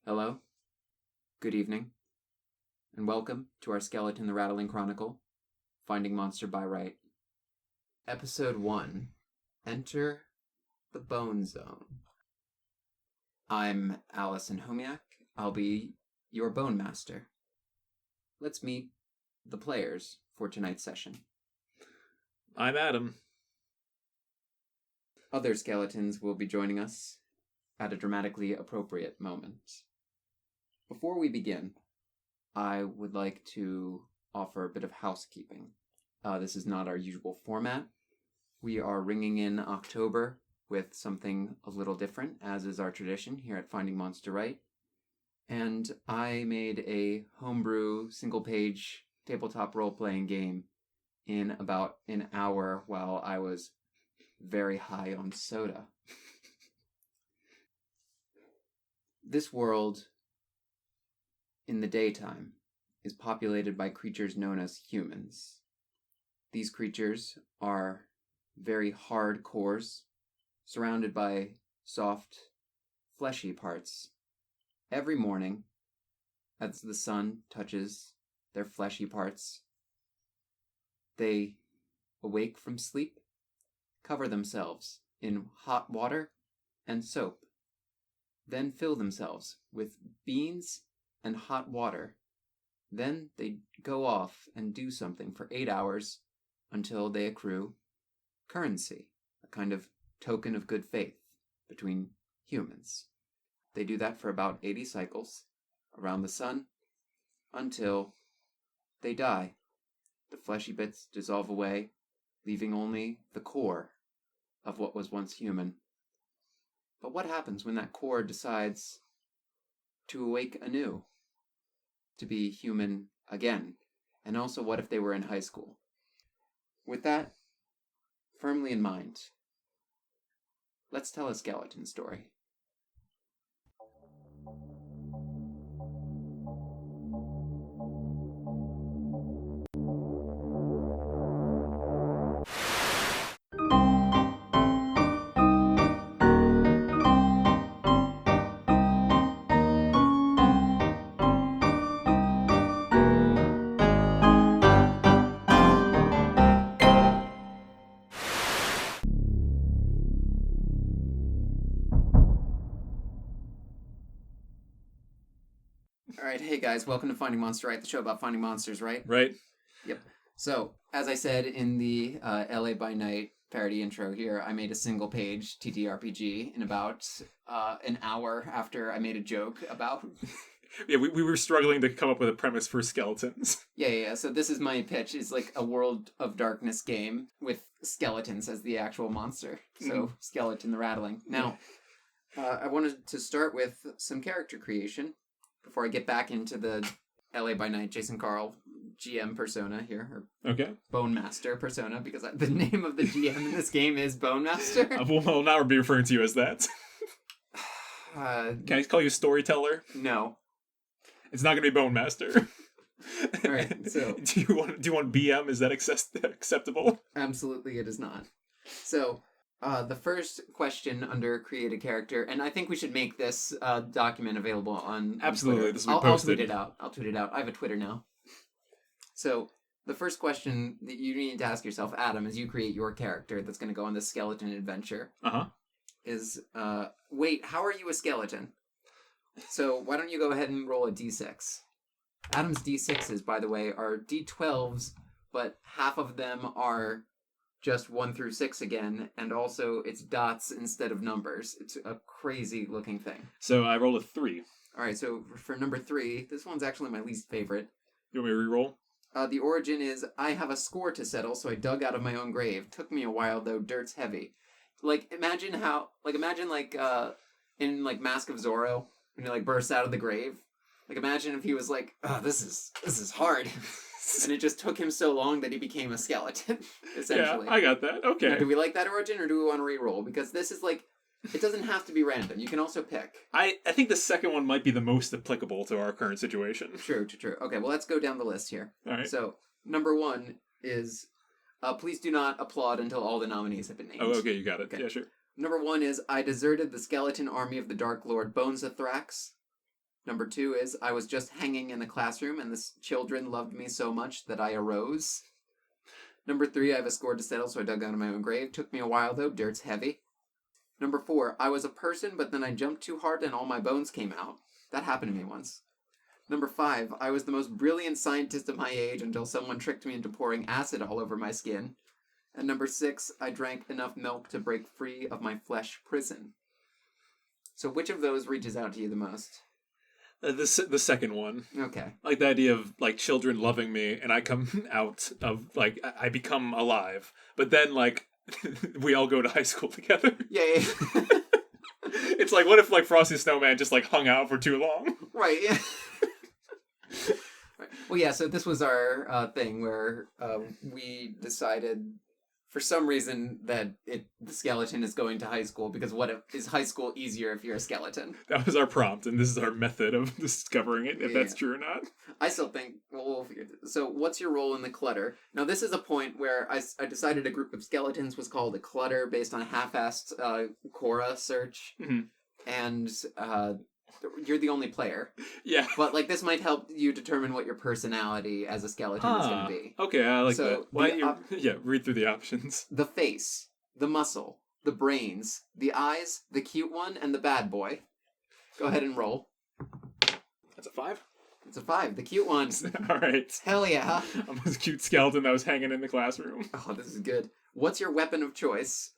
Hello, good evening, and welcome to our Skeleton the Rattling Chronicle, Finding Monster by Right. Episode 1, Enter the Bone Zone. I'm Allison Homiak. I'll be your Bone Master. Let's meet the players for tonight's session. I'm Adam. Other skeletons will be joining us at a dramatically appropriate moment. Before we begin, I would like to offer a bit of housekeeping. This is not our usual format. We are ringing in October with something a little different, as is our tradition here at Finding Monster Right. And I made a homebrew single-page tabletop role-playing game in about an hour while I was very high on soda. This world, in the daytime, is populated by creatures known as humans. These creatures are very hard cores, surrounded by soft, fleshy parts. Every morning, as the sun touches their fleshy parts, they awake from sleep, cover themselves in hot water and soap, then fill themselves with beans and hot water. Then they go off and do something for 8 hours until they accrue currency, a kind of token of good faith between humans. They do that for about 80 cycles around the sun until they die. The fleshy bits dissolve away, leaving only the core of what was once human. But what happens when that core decides to awake anew? To be human again? And also, what if they were in high school? With that firmly in mind, let's tell a skeleton story. Alright, hey guys, welcome to Finding Monster Right, the show about finding monsters, right? Right? Yep. So, as I said in the LA by Night parody intro here, I made a single-page TTRPG in about an hour after I made a joke about... Yeah, we were struggling to come up with a premise for skeletons. Yeah. So this is my pitch. It's like a World of Darkness game with skeletons as the actual monster. So, Skeleton the Rattling. Now, I wanted to start with some character creation before I get back into the LA by Night Jason Carl GM persona here, or Okay. Bone Master persona, because the name of the GM in this game is Bone Master. Well, now we'll be referring to you as that. Can I call you Storyteller? No. It's not going to be Bone Master. All right, so... Do you want BM? Is that acceptable? Absolutely it is not. So... the first question under create a character, and I think we should make this document available on Absolutely, Twitter. this will be posted. I'll tweet it out. I have a Twitter now. So, the first question that you need to ask yourself, Adam, as you create your character that's going to go on this skeleton adventure, is, wait, how are you a skeleton? So, why don't you go ahead and roll a d6. Adam's d6s, by the way, are d12s, but half of them are just 1 through 6 again, and also it's dots instead of numbers. It's a crazy looking thing. So I rolled a 3. Alright, so for number 3, this one's actually my least favorite. You want me to reroll? The origin is, I have a score to settle, so I dug out of my own grave. Took me a while, though, dirt's heavy. Imagine in, Mask of Zorro, when he, bursts out of the grave. Imagine if he was like, oh, this is hard. And it just took him so long that he became a skeleton, essentially. Yeah, I got that. Okay. Now, do we like that origin, or do we want to re-roll? Because this is it doesn't have to be random. You can also pick. I think the second one might be the most applicable to our current situation. True. Okay, well, let's go down the list here. All right. So, number 1 is, please do not applaud until all the nominees have been named. Oh, okay, you got it. Okay. Yeah, sure. Number 1 is, I deserted the skeleton army of the Dark Lord Bonesathrax. Number 2 is, I was just hanging in the classroom and the children loved me so much that I arose. Number 3, I have a score to settle, so I dug out of my own grave. Took me a while, though. Dirt's heavy. Number 4, I was a person, but then I jumped too hard and all my bones came out. That happened to me once. Number 5, I was the most brilliant scientist of my age until someone tricked me into pouring acid all over my skin. And number 6, I drank enough milk to break free of my flesh prison. So which of those reaches out to you the most? The second one. Okay. Like the idea of like children loving me and I come out of like I become alive. But then like we all go to high school together. Yeah. It's like, what if like Frosty Snowman just like hung out for too long? Right, yeah. Well, yeah, so this was our thing where we decided for some reason that the skeleton is going to high school because is high school easier if you're a skeleton? That was our prompt, and this is our method of discovering it, if that's true or not. I still think, well, we'll figure it. So what's your role in the clutter? Now, this is a point where I decided a group of skeletons was called a clutter based on a half-assed Quora search, and you're the only player. Yeah. But, like, this might help you determine what your personality as a skeleton is going to be. Okay, I like that. Why don't you read through the options. The face, the muscle, the brains, the eyes, the cute one, and the bad boy. Go ahead and roll. That's a 5? It's a 5. The cute one. All right. Hell yeah. I'm this cute skeleton that was hanging in the classroom. Oh, this is good. What's your weapon of choice?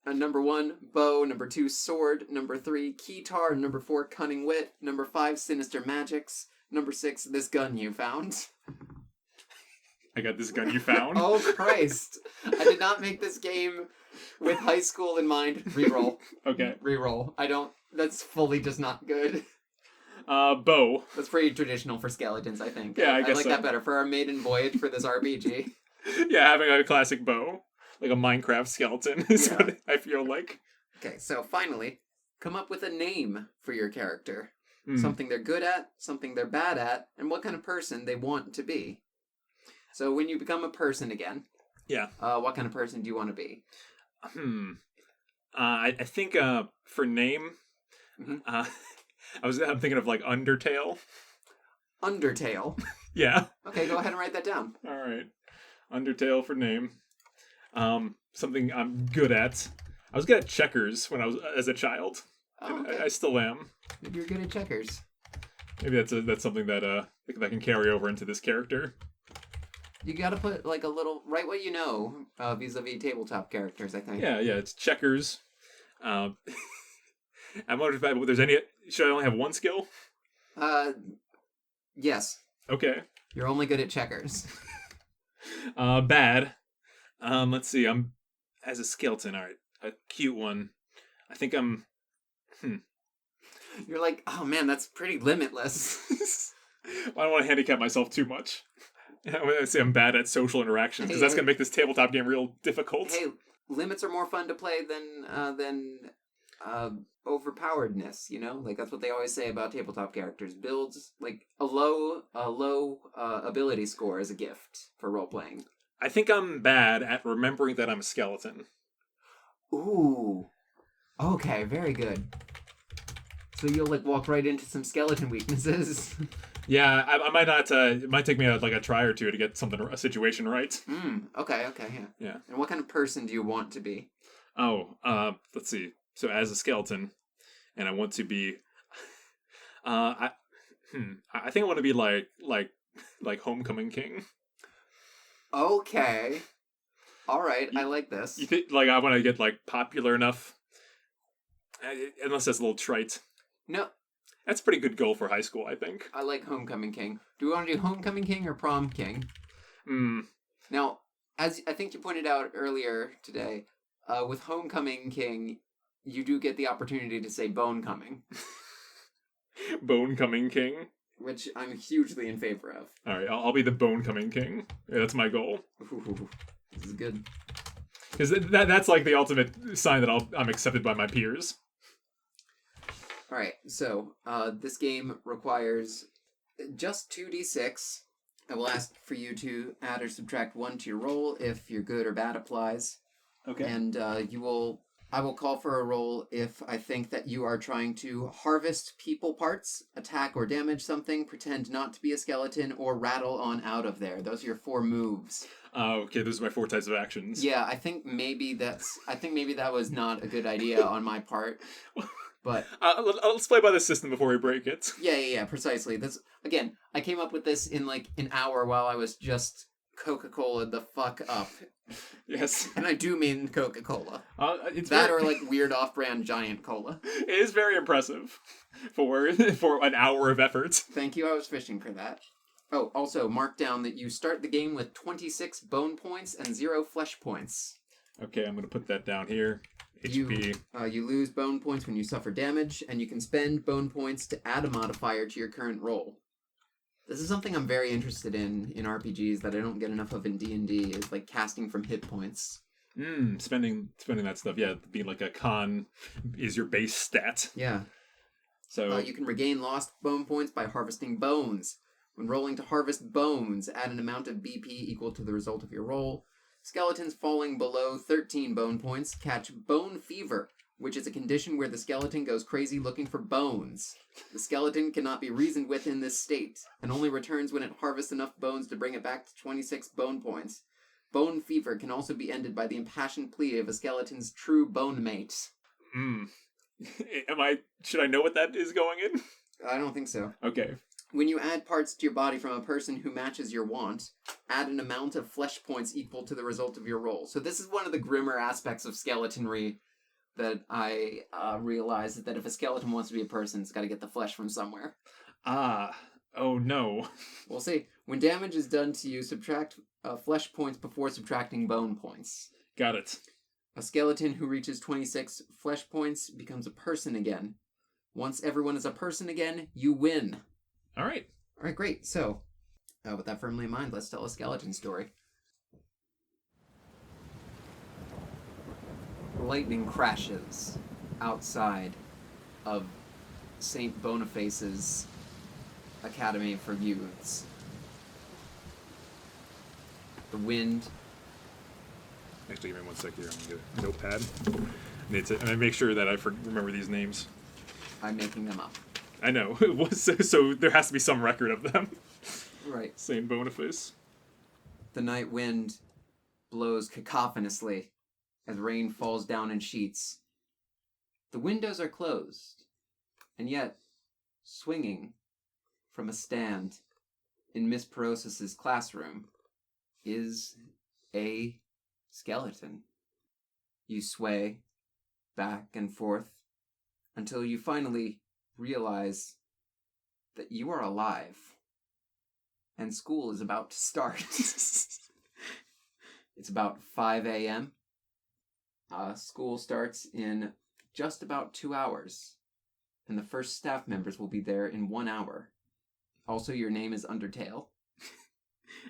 Number 1, bow. Number 2, sword. Number 3, keytar. Number 4, cunning wit. Number 5, sinister magics. Number 6, this gun you found. I got this gun you found? Oh, Christ. I did not make this game with high school in mind. Reroll. Okay. Reroll. That's fully just not good. Bow. That's pretty traditional for skeletons, I think. Yeah, I guess like so. that better for our maiden voyage for this RPG. Yeah, having a classic bow. Like a Minecraft skeleton is what I feel like. Okay, so finally, come up with a name for your character. Something they're good at, something they're bad at, and what kind of person they want to be. So when you become a person again, what kind of person do you want to be? I think for name, I'm thinking of like Undertale. Undertale? Yeah. Okay, go ahead and write that down. All right. Undertale for name. Something I'm good at. I was good at checkers when I was as a child. Oh, okay. I still am. Maybe you're good at checkers. Maybe that's something that can carry over into this character. You gotta put like a little write what you know vis-a-vis tabletop characters, I think. Yeah, it's checkers. I'm wondering if there's any. Should I only have one skill? Yes. Okay. You're only good at checkers. Bad. Let's see. I'm as a skeleton. All right, a cute one. I think I'm. You're like, oh man, that's pretty limitless. I don't want to handicap myself too much. I say I'm bad at social interactions because that's gonna make this tabletop game real difficult. Hey, limits are more fun to play than overpoweredness. You know, like that's what they always say about tabletop characters. Builds like a low ability score as a gift for role playing. I think I'm bad at remembering that I'm a skeleton. Ooh. Okay, very good. So you'll like walk right into some skeleton weaknesses. Yeah, I might not. It might take me like a try or two to get a situation right. Okay, yeah. And what kind of person do you want to be? Oh, let's see. So as a skeleton, and I want to be, I think I want to be like Homecoming King. Okay. All right, I like this. You think like I want to get like popular enough? Unless that's a little trite. No. That's a pretty good goal for high school, I think. I like Homecoming King. Do we want to do Homecoming King or Prom King? Now, as I think you pointed out earlier today, with Homecoming King, you do get the opportunity to say Bone Coming. Bone Coming King? Which I'm hugely in favor of. Alright, I'll be the Bone Coming King. Yeah, that's my goal. Ooh, this is good. Because that's like the ultimate sign that I'm accepted by my peers. Alright, so this game requires just 2d6. I will ask for you to add or subtract 1 to your roll if your good or bad applies. Okay. And you will I will call for a roll if I think that you are trying to harvest people parts, attack or damage something, pretend not to be a skeleton, or rattle on out of there. Those are your 4 moves. Okay, those are my 4 types of actions. Yeah, I think maybe that was not a good idea on my part. But let's play by the system before we break it. Yeah, precisely. This again, I came up with this in like an hour while I was just Coca-Cola the fuck up. Yes. And I do mean Coca-Cola. It's that or like weird off-brand giant cola. It is very impressive for an hour of effort. Thank you, I was fishing for that. Oh, also, mark down that you start the game with 26 bone points and 0 flesh points. Okay, I'm going to put that down here. HP. You lose bone points when you suffer damage, and you can spend bone points to add a modifier to your current roll. This is something I'm very interested in RPGs that I don't get enough of in D&D, is like casting from hit points. Spending that stuff. Yeah, being like a con is your base stat. Yeah. So you can regain lost bone points by harvesting bones. When rolling to harvest bones, add an amount of BP equal to the result of your roll. Skeletons falling below 13 bone points catch bone fever, which is a condition where the skeleton goes crazy looking for bones. The skeleton cannot be reasoned with in this state, and only returns when it harvests enough bones to bring it back to 26 bone points. Bone fever can also be ended by the impassioned plea of a skeleton's true bone mate. Should I know what that is going in? I don't think so. Okay. When you add parts to your body from a person who matches your want, add an amount of flesh points equal to the result of your roll. So this is one of the grimmer aspects of skeletonry that I realized, that if a skeleton wants to be a person, it's got to get the flesh from somewhere. Oh no. We'll see. When damage is done to you, subtract flesh points before subtracting bone points. Got it. A skeleton who reaches 26 flesh points becomes a person again. Once everyone is a person again, you win. All right, great. So, with that firmly in mind, let's tell a skeleton story. Lightning crashes outside of St. Boniface's Academy for Youths. The wind... Actually, give me 1 sec here. I'm going to get a notepad. I need to make sure that I remember these names. I'm making them up. I know. So there has to be some record of them. Right. St. Boniface. The night wind blows cacophonously as rain falls down in sheets. The windows are closed, and yet, swinging from a stand in Miss Perosis's classroom is a skeleton. You sway back and forth until you finally realize that you are alive and school is about to start. It's about 5 a.m. School starts in just about 2 hours, and the first staff members will be there in 1 hour. Also, your name is Undertale.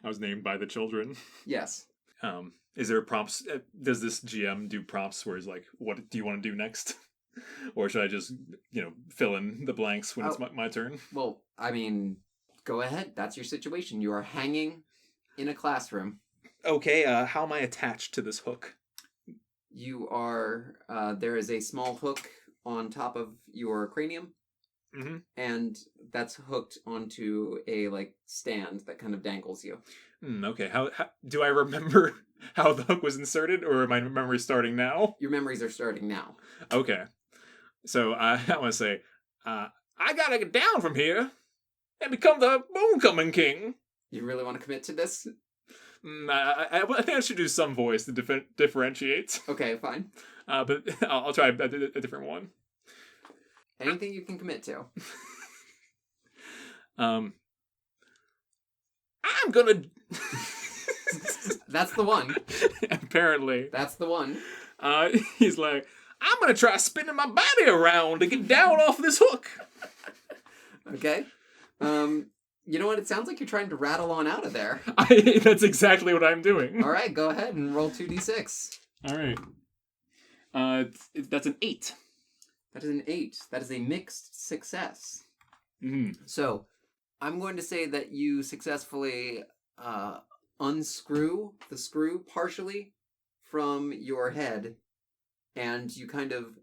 I was named by the children. Yes. Is there prompts? Does this GM do prompts where he's like, what do you want to do next? Or should I just, fill in the blanks when it's my turn? Well, I mean, go ahead. That's your situation. You are hanging in a classroom. Okay, how am I attached to this hook? You are, there is a small hook on top of your cranium. Mm-hmm. And that's hooked onto a, stand that kind of dangles you. Okay, how do I remember how the hook was inserted, or are my memories starting now? Your memories are starting now. Okay. So I want to say, I gotta get down from here and become the homecoming king. You really want to commit to this? I think I should do some voice to differentiate. Okay, fine. But I'll try a different one. Anything you can commit to. I'm gonna... That's the one. Apparently. That's the one. He's like, I'm gonna try spinning my body around to get down off this hook. Okay. You know what? It sounds like you're trying to rattle on out of there. That's exactly what I'm doing. All right, go ahead and roll 2d6. All right. That's an 8. That is an 8. That is a mixed success. Mm-hmm. So, I'm going to say that you successfully unscrew the screw partially from your head and you kind of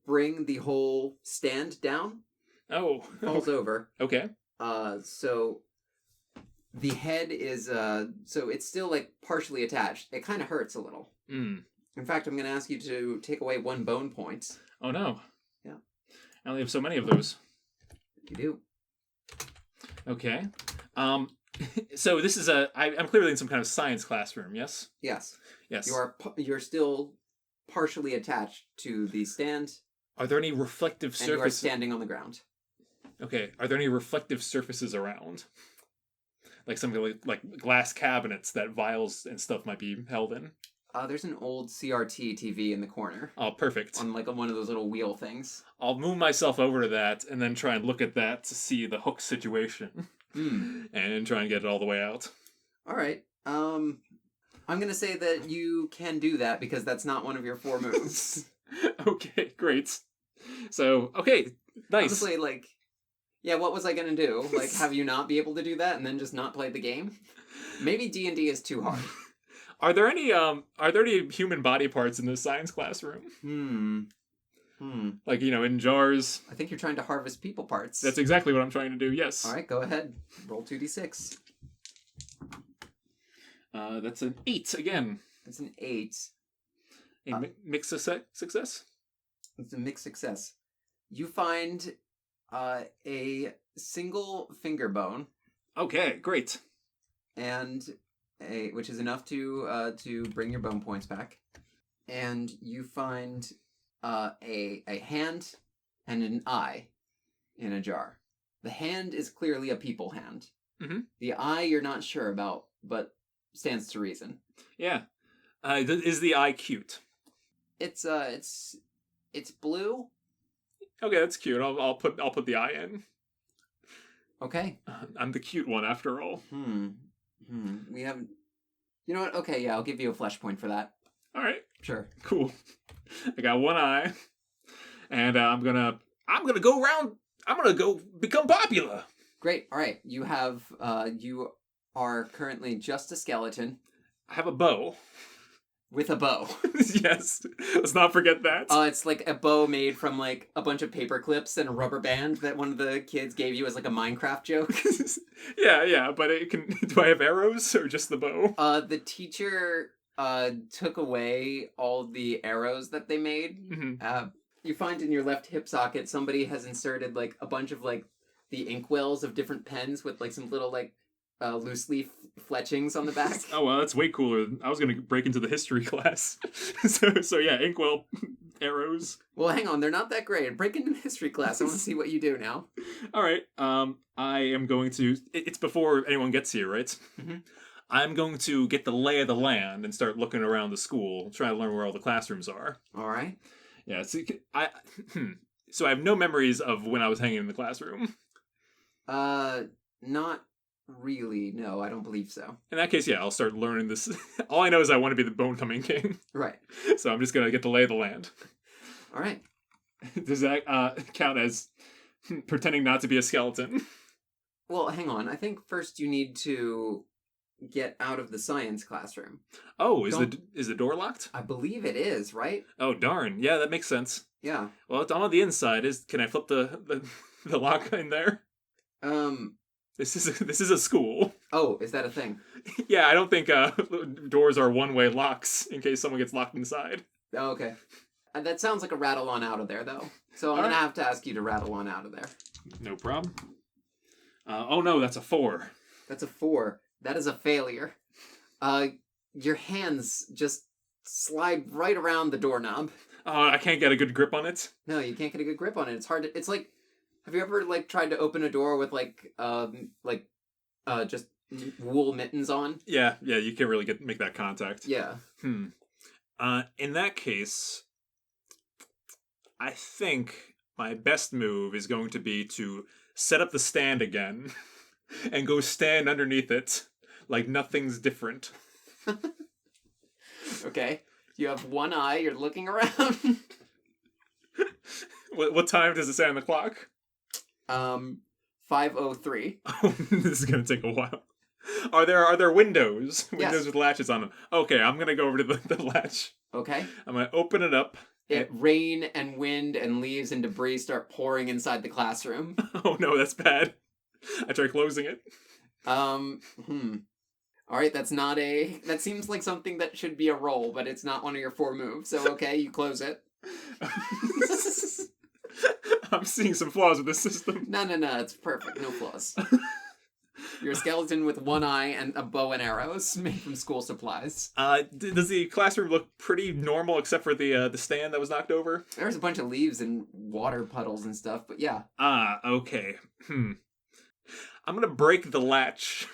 bring the whole stand down. Oh. It falls over. Okay. So the head is so it's still like partially attached. It kind of hurts a little. Mm. In fact, I'm going to ask you to take away 1 bone point. Oh no. Yeah. I only have so many of those. You do. Okay. So this is I'm clearly in some kind of science classroom, yes? Yes. Yes. You're still partially attached to the stand. Are there any reflective surfaces? And you are surfaces? standing on the ground. Okay. Are there any reflective surfaces around? Like something like glass cabinets that vials and stuff might be held in? There's an old CRT TV in the corner. Oh, perfect. On like one of those little wheel things. I'll move myself over to that and then try and look at that to see the hook situation. And try and get it all the way out. All right. I'm going to say that you can do that because that's not one of your 4 moves. Okay, great. So, okay, nice. Honestly, like, yeah, what was I going to do? Like, have you not be able to do that and then just not play the game? Maybe D&D is too hard. Are there any human body parts in this science classroom? Like, in jars. I think you're trying to harvest people parts. That's exactly what I'm trying to do, yes. All right, go ahead. Roll 2d6. That's an 8 again. That's an 8. A mixed success? It's a mixed success. You find a single finger bone. Okay, great. And which is enough to bring your bone points back. And you find a hand and an eye in a jar. The hand is clearly a people hand. Mm-hmm. The eye you're not sure about, but stands to reason. Yeah. Is the eye cute? It's blue. Okay, that's cute. I'll put the eye in. Okay. I'm the cute one after all. We haven't. You know what? Okay, yeah, I'll give you a flesh point for that. All right. Sure. Cool. I got 1 eye, and I'm gonna go around. I'm gonna go become popular. Great. All right. You have you are currently just a skeleton. I have a bow. With a bow. Yes. Let's not forget that. It's like a bow made from like a bunch of paper clips and a rubber band that one of the kids gave you as like a Minecraft joke. Yeah, but do I have arrows or just the bow? The teacher took away all the arrows that they made. Mm-hmm. You find in your left hip socket somebody has inserted like a bunch of like the inkwells of different pens with like some little like loose leaf fletchings on the back. Oh, well, that's way cooler. I was going to break into the history class. so yeah, inkwell arrows. Well, hang on. They're not that great. Break into history class. I want to see what you do now. All right. I am going to... It's before anyone gets here, right? Mm-hmm. I'm going to get the lay of the land and start looking around the school, try to learn where all the classrooms are. All right. Yeah, so I have no memories of when I was hanging in the classroom. Not really. No, I don't believe so. In that case, yeah, I'll start learning this. All I know is I want to be the Bone-Coming King. Right. So I'm just going to get the lay of the land. All right. Does that count as pretending not to be a skeleton? Well, hang on. I think first you need to get out of the science classroom. Oh, is the door locked? I believe it is, right? Oh, darn. Yeah, that makes sense. Yeah. Well, it's on the inside. Can I flip the lock in there? This is a school. Oh, is that a thing? Yeah, I don't think doors are one-way locks in case someone gets locked inside. Oh, okay. That sounds like a rattle on out of there, though. So I'm going to have to ask you to rattle on out of there. No problem. Oh, no, that's a 4. That's a 4. That is a failure. Your hands just slide right around the doorknob. Oh, I can't get a good grip on it? No, you can't get a good grip on it. It's hard to... It's like... Have you ever, like, tried to open a door with, just wool mittens on? Yeah, you can't really make that contact. Yeah. In that case, I think my best move is going to be to set up the stand again and go stand underneath it like nothing's different. Okay. You have one eye, you're looking around. What time does it say on the clock? 5:03. Oh, this is gonna take a while. Are there windows? Windows Yes. with latches on them. Okay, I'm gonna go over to the latch. Okay. I'm going to open it up. Rain and wind and leaves and debris start pouring inside the classroom. Oh no, that's bad. I try closing it. All right, that seems like something that should be a roll, but it's not one of your 4 moves. So okay, you close it. I'm seeing some flaws with this system. No, it's perfect. No flaws. You're a skeleton with 1 eye and a bow and arrows made from school supplies. Does the classroom look pretty normal except for the stand that was knocked over? There's a bunch of leaves and water puddles and stuff, but yeah. Okay. I'm gonna break the latch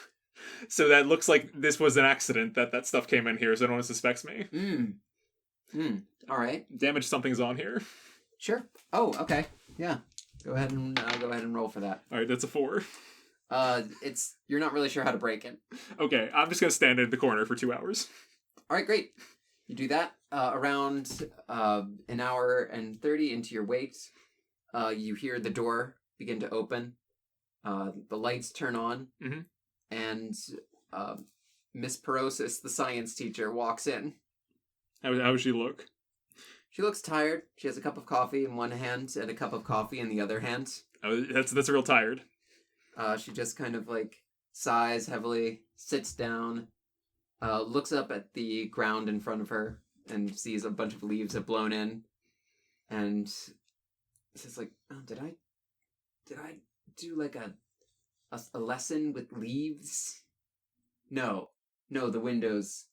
so that it looks like this was an accident that stuff came in here so no one suspects me. All right. Damage something's on here. Sure. Oh, okay. Yeah. Go ahead and roll for that. All right, that's a 4. You're not really sure how to break it. Okay, I'm just gonna stand in the corner for 2 hours. All right, great. You do that. Around an hour and 30 into your wait, you hear the door begin to open. The lights turn on, and Miss Perosis, the science teacher, walks in. How does she look? She looks tired. She has a cup of coffee in one hand and a cup of coffee in the other hand. Oh, that's real tired. She just kind of like sighs heavily, sits down, looks up at the ground in front of her and sees a bunch of leaves have blown in, and says like, "Oh, did I do like a lesson with leaves? No, the windows.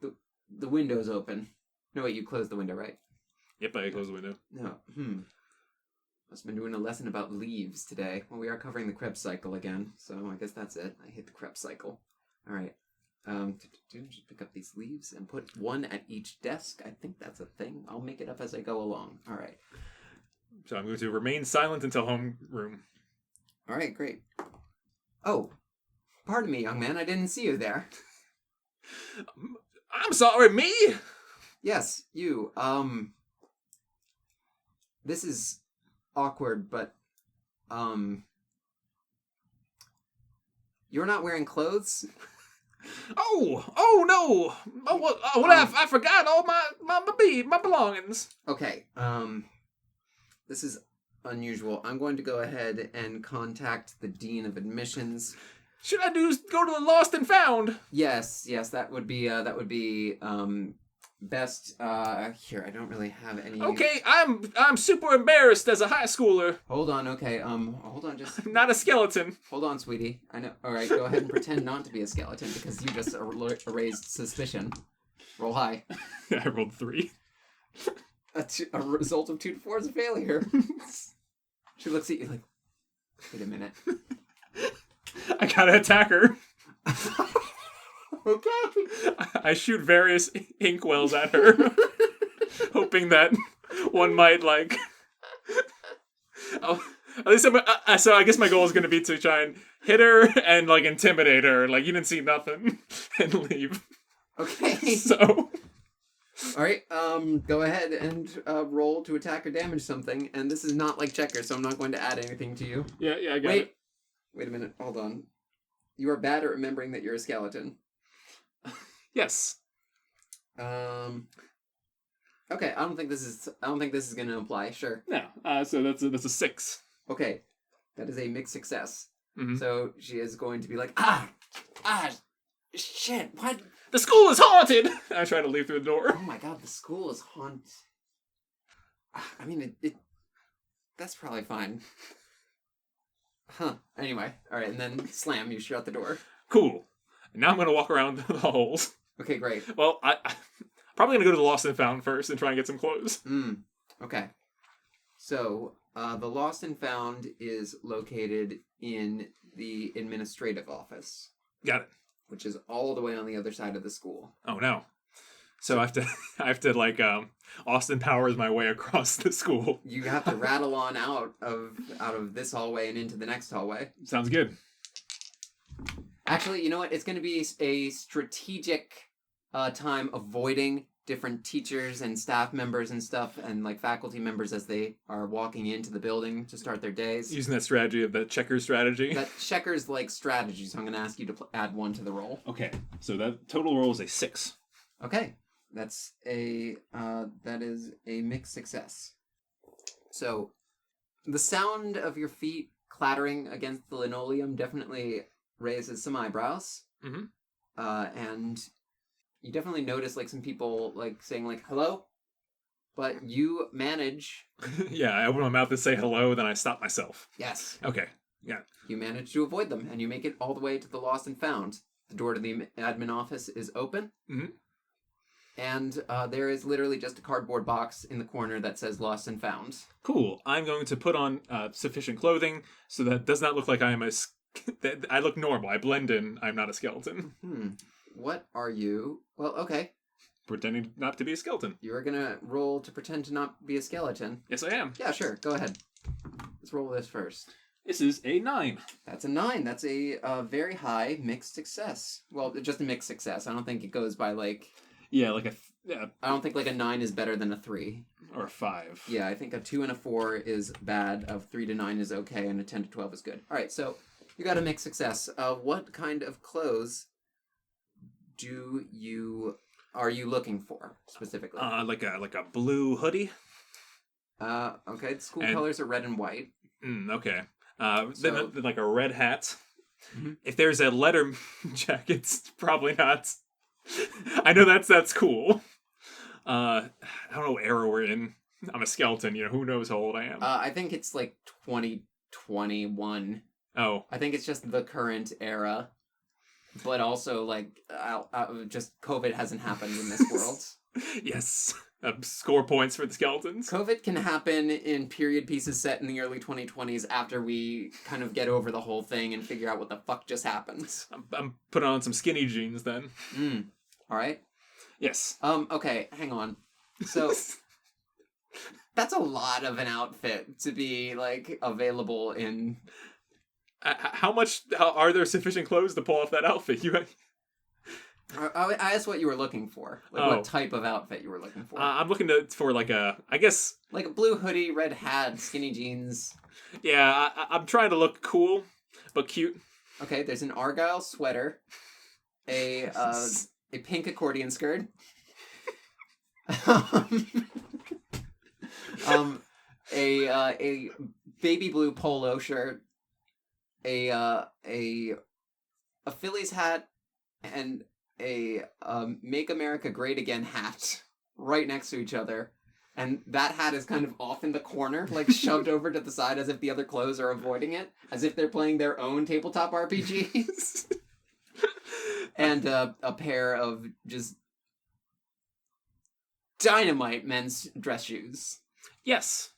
The window's open. No, wait, you closed the window, right? Yep, I closed the window. No. Must have been doing a lesson about leaves today. Well, we are covering the Krebs cycle again, so I guess that's it. I hate the Krebs cycle. All right. Just pick up these leaves and put 1 at each desk. I think that's a thing. I'll make it up as I go along. All right. So I'm going to remain silent until homeroom. All right, great. Oh, pardon me, young man. I didn't see you there. I'm sorry, me? Yes, you. This is awkward, but you're not wearing clothes? Oh no! I forgot all my belongings. Okay, this is unusual. I'm going to go ahead and contact the Dean of Admissions. Should I go to the Lost and Found? Yes, that would be best. Here, I don't really have any. Okay, I'm super embarrassed as a high schooler. Hold on, okay. Hold on, just. I'm not a skeleton. Hold on, sweetie. I know. All right, go ahead and pretend not to be a skeleton because you just erased suspicion. Roll high. I rolled 3. A result of 2 to 4 is a failure. She looks at you like, wait a minute. I gotta attack her. Okay. I shoot various inkwells at her, hoping that one might like. Oh, at least so I guess my goal is going to be to try and hit her and like intimidate her, like you didn't see nothing, and leave. Okay. So. All right. Go ahead and roll to attack or damage something. And this is not like checkers, so I'm not going to add anything to you. Yeah, I got it. Wait a minute. Hold on. You are bad at remembering that you're a skeleton. Yes. Okay. I don't think this is going to apply. Sure. No. So that's a 6. Okay. That is a mixed success. Mm-hmm. So she is going to be like, shit, what? The school is haunted! I try to leave through the door. Oh my god, the school is haunted. I mean, that's probably fine. Huh. Anyway, alright, and then slam, you shut the door. Cool. And now I'm going to walk around the halls. Okay, great. Well, I'm probably going to go to the Lost and Found first and try and get some clothes. Okay. So, the Lost and Found is located in the administrative office. Got it. Which is all the way on the other side of the school. Oh no! So I have to like Austin Powers my way across the school. You have to rattle on out of this hallway and into the next hallway. Sounds good. Actually, you know what? It's going to be a strategic time avoiding different teachers and staff members and stuff and like faculty members as they are walking into the building to start their days. Using that strategy of the checkers strategy. That checkers like strategy, so I'm going to ask you to add 1 to the roll. Okay, so that total roll is a 6. Okay, That is a mixed success. So, the sound of your feet clattering against the linoleum definitely raises some eyebrows. Mm-hmm. And you definitely notice, like, some people, like, saying, like, hello? But you manage... Yeah, I open my mouth to say hello, then I stop myself. Yes. Okay, yeah. You manage to avoid them, and you make it all the way to the lost and found. The door to the admin office is open. Mm-hmm. And there is literally just a cardboard box in the corner that says lost and found. Cool. I'm going to put on sufficient clothing so that it does not look like I am I look normal. I blend in. I'm not a skeleton. What are you? Well, okay. Pretending not to be a skeleton. You're gonna roll to pretend to not be a skeleton. Yes, I am. Yeah, sure. Go ahead. Let's roll this first. This is a 9. That's a 9. That's a very high mixed success. Well, just a mixed success. I don't think it goes by, like... Yeah, like a... I don't think, like, a 9 is better than a 3. Or a 5. Yeah, I think a 2 and a 4 is bad. A 3 to 9 is okay, and a 10 to 12 is good. All right, so you got a mixed success. What kind of clothes are you looking for specifically? Like a blue hoodie. Okay. The school colors are red and white. Okay. Then like a red hat. Mm-hmm. If there's a letter jacket, probably not. I know that's cool. I don't know what era we're in. I'm a skeleton. Who knows how old I am. I think it's like 2021. Oh. I think it's just the current era. But also, like, just COVID hasn't happened in this world. Yes. Score points for the skeletons. COVID can happen in period pieces set in the early 2020s after we kind of get over the whole thing and figure out what the fuck just happened. I'm putting on some skinny jeans then. All right. Yes. Okay, hang on. So, that's a lot of an outfit to be, like, available in... How much are there sufficient clothes to pull off that outfit? I asked what you were looking for. Like, what type of outfit you were looking for. I'm looking for like I guess... Like a blue hoodie, red hat, skinny jeans. Yeah, I'm trying to look cool, but cute. Okay, there's an Argyle sweater, a pink accordion skirt, a baby blue polo shirt, a Phillies hat, and a Make America Great Again hat right next to each other. And that hat is kind of off in the corner, like shoved over to the side as if the other clothes are avoiding it, as if they're playing their own tabletop RPGs. And a pair of just dynamite men's dress shoes. Yes.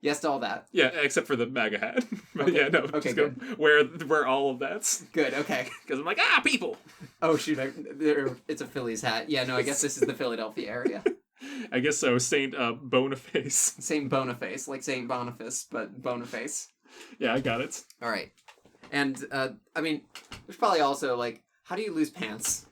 Yes to all that. Yeah, except for the MAGA hat. But okay. yeah, no. Okay, good. Wear all of that. Good, okay. Because I'm like, people! Oh, shoot, it's a Phillies hat. Yeah, no, I guess this is the Philadelphia area. I guess so. Saint Boniface. Saint Boniface, like Saint Boniface, but Boniface. Yeah, I got it. All right. And, I mean, there's probably also, like, how do you lose pants?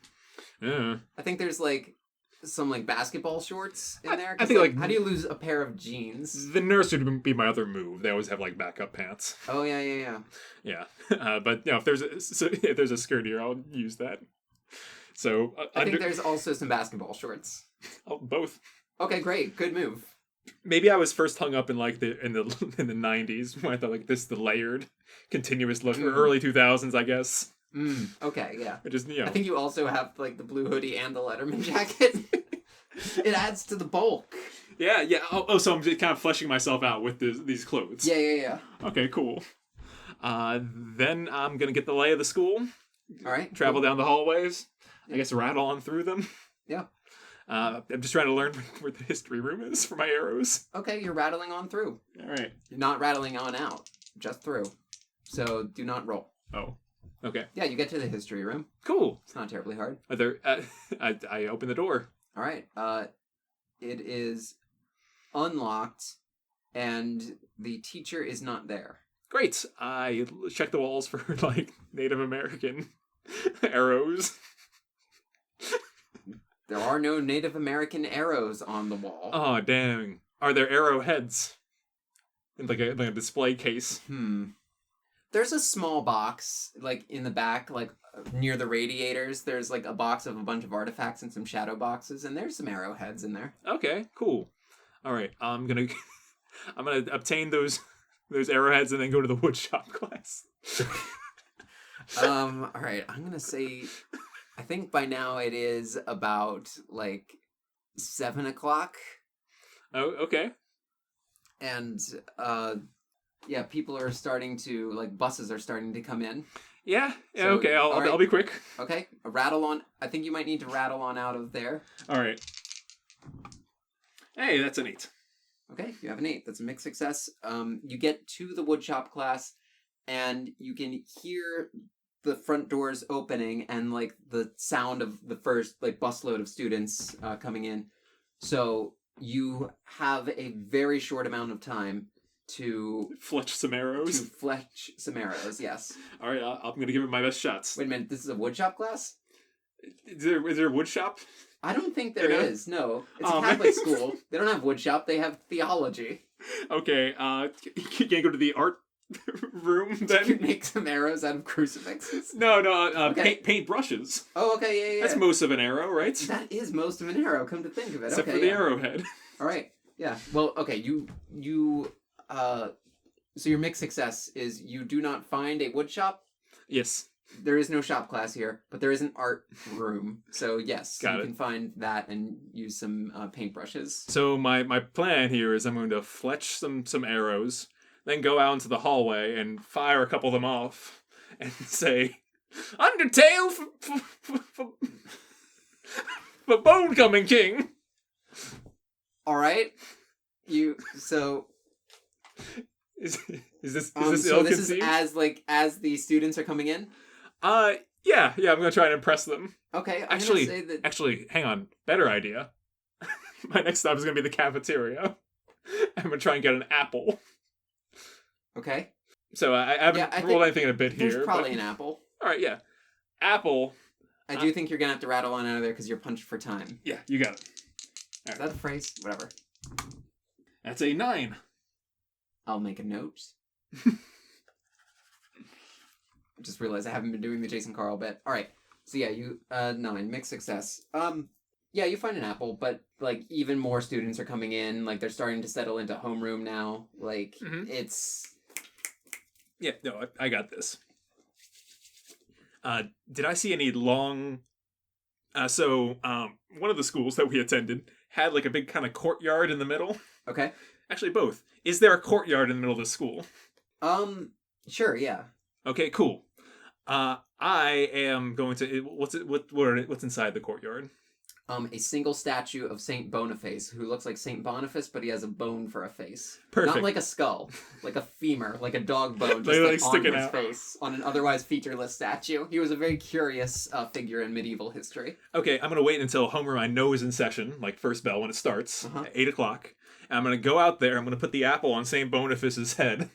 Yeah. I think there's, like, some, like, basketball shorts in there. I think, like, how do you lose a pair of jeans? The nurse would be my other move. They always have, like, backup pants. Oh, yeah. Yeah. But, if there's a skirt here, I'll use that. So, I think there's also some basketball shorts. Oh, both. Okay, great. Good move. Maybe I was first hung up in like the 90s when I thought like this is the layered continuous look, or early 2000s, I guess. Okay, yeah. Just I think you also have like the blue hoodie and the Letterman jacket. It adds to the bulk. Yeah. So I'm just kind of fleshing myself out with these clothes. Yeah. Okay, cool. Then I'm gonna get the lay of the school. All right. Travel down the hallways. I guess rattle on through them. Yeah. I'm just trying to learn where the history room is for my arrows. Okay, you're rattling on through. All right. You're not rattling on out, just through. So do not roll. Oh. Okay. Yeah, you get to the history room. Cool. It's not terribly hard. Are there? I open the door. All right. It is unlocked, and the teacher is not there. Great. I check the walls for like Native American arrows. There are no Native American arrows on the wall. Oh, dang. Are there arrowheads? In like a display case? There's a small box, like, in the back, like, near the radiators. There's, like, a box of a bunch of artifacts and some shadow boxes, and there's some arrowheads in there. Okay, cool. All right, I'm gonna obtain those arrowheads and then go to the woodshop class. All right, I'm gonna say, I think by now it is about, like, 7 o'clock. Oh, okay. And, yeah, people are starting to, like, buses are starting to come in. Yeah, So, okay, I'll be quick. Okay, rattle on. I think you might need to rattle on out of there. All right. Hey, that's an 8. Okay, you have an 8. That's a mixed success. You get to the woodshop class, and you can hear the front doors opening and, like, the sound of the first, like, busload of students coming in. So you have a very short amount of time to fletch some arrows. Yes. All right, I'm gonna give it my best shots. Wait a minute, this is a woodshop class? Is there a woodshop? I don't think there is. No, it's a Catholic school. They don't have woodshop. They have theology. Okay. You can't go to the art room then. You make some arrows out of crucifixes. No. Okay. Paint brushes. Oh, okay, yeah. That's most of an arrow, right? That is most of an arrow. Come to think of it, Except for the arrowhead. All right. Yeah. Well, okay. So your mixed success is you do not find a woodshop. Yes. There is no shop class here, but there is an art room. So yes, you can find that and use some paintbrushes. So my plan here is I'm going to fletch some arrows, then go out into the hallway and fire a couple of them off, and say, "Undertale for Bone Coming King." All right. Is this so this is as the students are coming in? Yeah, I'm gonna try and impress them. Okay, Actually, hang on. Better idea. My next stop is gonna be the cafeteria. I'm gonna try and get an apple. Okay. So I haven't rolled anything in a bit here. There's probably an apple. Alright, yeah. Apple. I do think you're gonna have to rattle on out of there because you're punched for time. Yeah, you got it. Is that a phrase? Whatever. That's a 9. I'll make a note. I just realized I haven't been doing the Jason Carl bit. All right. So yeah, you 9 mixed success. Yeah, you find an apple, but like even more students are coming in. Like they're starting to settle into homeroom now. Like it's. Yeah, no, I got this. Did I see any long? One of the schools that we attended had like a big kind of courtyard in the middle. Okay. Actually, both. Is there a courtyard in the middle of the school? Sure, yeah. Okay, cool. I am going to. What's inside the courtyard? A single statue of Saint Boniface, who looks like Saint Boniface, but he has a bone for a face. Perfect. Not like a skull, like a femur, like a dog bone, just like on sticking his out. face, on an otherwise featureless statue. He was a very curious figure in medieval history. Okay, I'm gonna wait until homeroom I know is in session, like first bell when it starts, at 8 o'clock. And I'm gonna go out there. I'm gonna put the apple on Saint Boniface's head,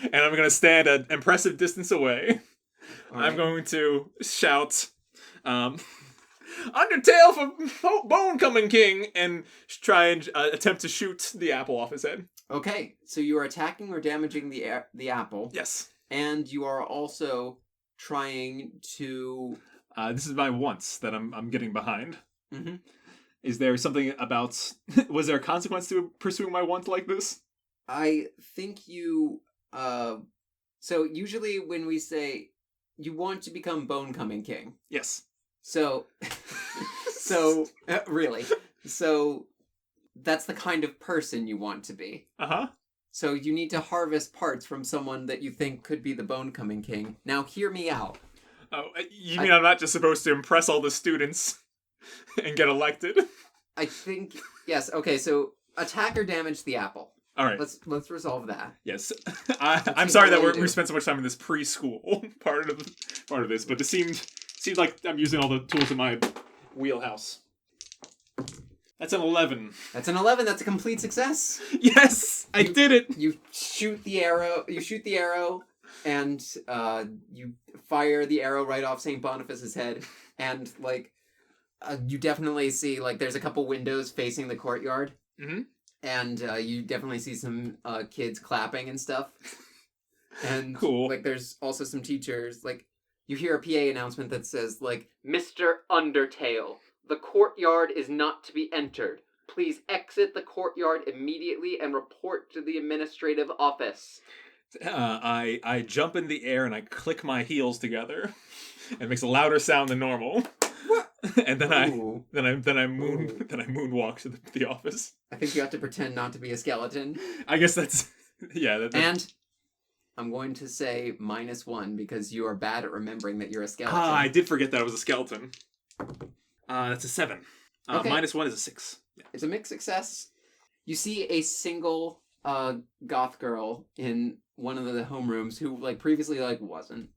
and I'm gonna stand an impressive distance away. Right. I'm going to shout, "Undertale for Bone Coming King," and try and attempt to shoot the apple off his head. Okay, so you are attacking or damaging the apple. Yes. And you are also trying to. This is my once that I'm getting behind. Mm-hmm. Is there something about? Was there a consequence to pursuing my want like this? I think you. So usually when we say you want to become Bone Coming King. Yes. So really, so that's the kind of person you want to be. Uh-huh. So you need to harvest parts from someone that you think could be the Bone Coming King. Now hear me out. Oh, you mean I'm not just supposed to impress all the students and get elected? I think yes. Okay, so attack or damage the apple. All right. Let's resolve that. Yes. I'm sorry that we spent so much time in this preschool part of this, but it seemed like I'm using all the tools in my wheelhouse. That's an 11. That's an 11. That's a complete success. Yes, I did it. You shoot the arrow, and you fire the arrow right off St. Boniface's head, and like you definitely see like there's a couple windows facing the courtyard. Mm-hmm. And you definitely see some kids clapping and stuff. And Cool. like there's also some teachers, like you hear a PA announcement that says like, Mr. Undertale, the courtyard is not to be entered. Please exit the courtyard immediately and report to the administrative office. I jump in the air and I click my heels together. It makes a louder sound than normal. What? And then Ooh. I moonwalk to the office. I think you have to pretend not to be a skeleton. I guess that's And I'm going to say -1 because you are bad at remembering that you're a skeleton. I did forget that I was a skeleton. That's a 7. Okay. -1 is a 6. Yeah. It's a mixed success. You see a single goth girl in one of the homerooms who like previously like wasn't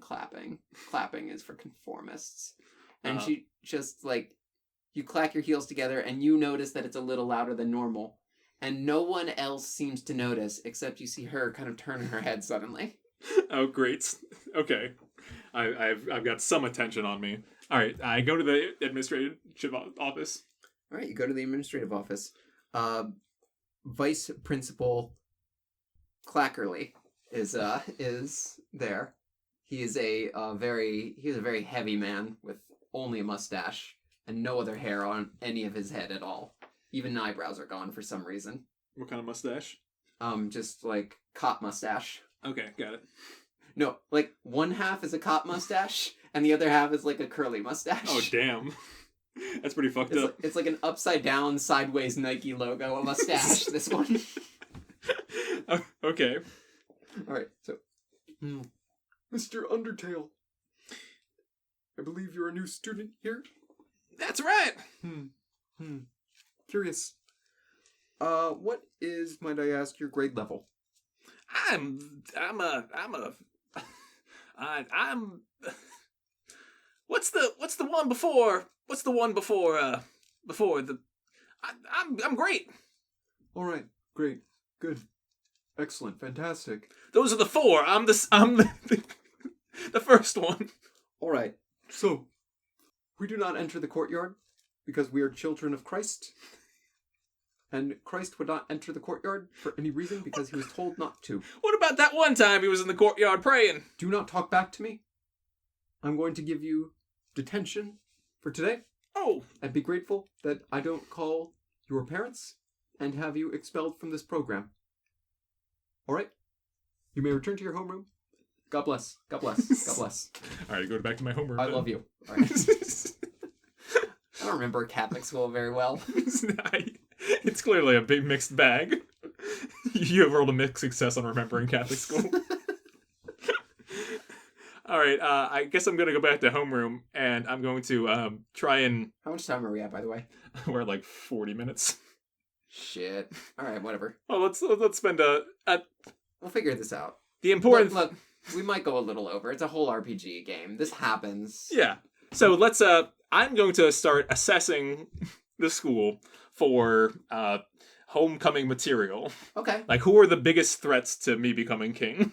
clapping. Clapping is for conformists. And she just like, you clack your heels together and you notice that it's a little louder than normal. And no one else seems to notice except you see her kind of turn her head suddenly. Oh, great. Okay. I've got some attention on me. All right, I go to the administrative office. All right, you go to the administrative office. Vice Principal Clackerly is there. He is a very heavy man with only a mustache and no other hair on any of his head at all. Even eyebrows are gone for some reason. What kind of mustache? Just like cop mustache. Okay, got it. No, like one half is a cop mustache and the other half is like a curly mustache. Oh, damn. That's pretty fucked up. It's like an upside down sideways Nike logo, a mustache, this one. Okay. Alright, so Mr. Undertale, I believe you're a new student here? That's right. Curious. What is, might I ask, your grade level? What's the one before the I'm great. All right, great, good, excellent, fantastic. Those are the 4. I'm the first one. All right, so we do not enter the courtyard because we are children of Christ. And Christ would not enter the courtyard for any reason because he was told not to. What about that one time he was in the courtyard praying? Do not talk back to me. I'm going to give you detention for today. Oh. And be grateful that I don't call your parents and have you expelled from this program. All right? You may return to your homeroom. God bless. God bless. God bless. All right, go back to my homeroom. I love you. All right. I don't remember Catholic school very well. It's clearly a big mixed bag. You have rolled a mixed success on remembering Catholic school. All right, I guess I'm going to go back to homeroom, and I'm going to try and... How much time are we at, by the way? We're at like 40 minutes. Shit. All right, whatever. Well, let's spend We'll figure this out. The important... Look, we might go a little over. It's a whole RPG game. This happens. Yeah. So let's... I'm going to start assessing the school for homecoming material. Okay. Like, who are the biggest threats to me becoming king?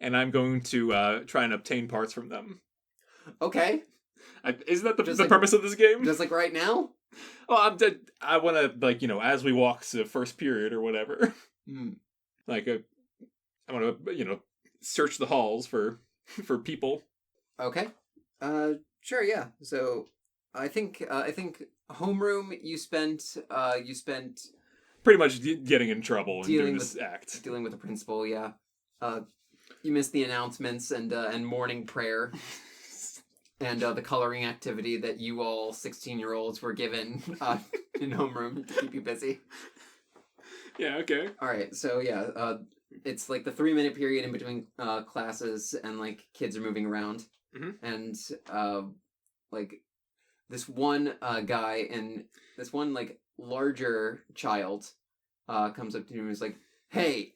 And I'm going to try and obtain parts from them. Okay. Isn't that the purpose of this game? Just like right now? Well, I want to, like, as we walk to the first period or whatever. Like, I want to, search the halls for people. Okay. Sure, yeah. So, I think homeroom, you spent pretty much getting in trouble and doing this act. Dealing with the principal, yeah. You missed the announcements and morning prayer. And the coloring activity that you all 16-year-olds were given in homeroom to keep you busy. Yeah, okay. Alright, so yeah, it's like the 3-minute period in between classes and like kids are moving around. And like this one guy and this one like larger child comes up to him and is like, "Hey,